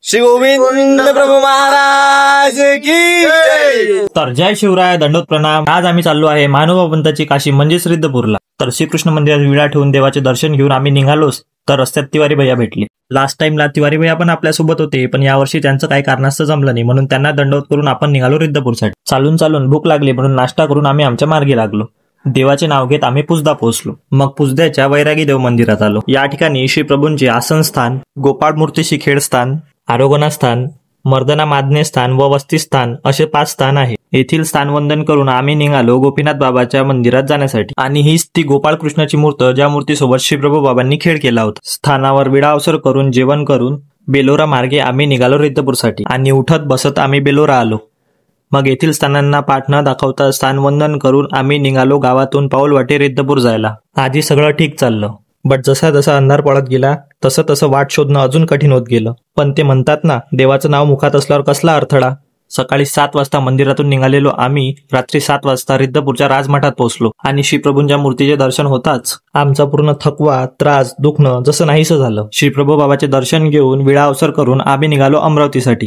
श्री गोविंद प्रभू महाराज की जय। तर जय शिवराय, दंडोत प्रणाम। आज आम्ही चाललो आहे महानुभावपंथाची काशी म्हणजेच रिद्धपूरला। तर श्रीकृष्ण मंदिरात विडा ठेवून देवाचे दर्शन घेऊन आम्ही निघालोच, तर रस्त्यात तिवारी भैया भेटले। लास्ट टाइमला तिवारी भैया पण आपल्यासोबत होते, पण यावर्षी त्यांचं काही कारणास्तव जमलं नाही, म्हणून त्यांना दंडवत करून आपण निघालो रिद्धपूरसाठी। चालून चालून भूक लागली म्हणून नाश्ता करून आम्ही आमच्या मार्गी लागलो। देवाचे नाव घेत आम्ही पुसदा पोहोचलो, मग पुसद्याच्या वैरागी देव मंदिरात आलो। या ठिकाणी श्री प्रभूंचे आसन स्थान, गोपाळ मूर्तीशी खेळ स्थान, आरोगणा स्थान, मर्दना मादने स्थान व वस्ती स्थान असे 5 स्थान आहे। येथील स्थानवंदन करून आम्ही निघालो गोपीनाथ बाबाच्या मंदिरात जाण्यासाठी। आणि हीच ती गोपाळ कृष्णाची मूर्त, ज्या मूर्तीसोबत श्री प्रभू बाबांनी खेळ केला होता। स्थानावर विडा अवसर करून जेवण करून बेलोरा मार्गे आम्ही निघालो रिद्धपूरसाठी। आणि उठत बसत आम्ही बेलोरा आलो। मग येथील स्थानांना पाठ न दाखवता स्थानवंदन करून आम्ही निघालो गावातून पाऊलवाटे रिद्धपूर जायला। आधी सगळं ठीक चाललं, बट जसा जसा अंधार पडत गेला तसं तसं वाट शोधणं अजून कठीण होत गेलं। पण ते म्हणतात ना, देवाचं नाव मुखात असल्यावर कसला अडथळा। सकाळी 7 वाजता मंदिरातून निघालेलो आम्ही रात्री 7 वाजता रिद्धपूरच्या राजमठात पोहोचलो। आणि श्रीप्रभूंच्या मूर्तीचे दर्शन होताच आमचा पूर्ण थकवा, त्रास, दुखणं जसं नाहीसं झालं। श्रीप्रभू बाबाचे दर्शन घेऊन विडा अवसर करून आम्ही निघालो अमरावतीसाठी।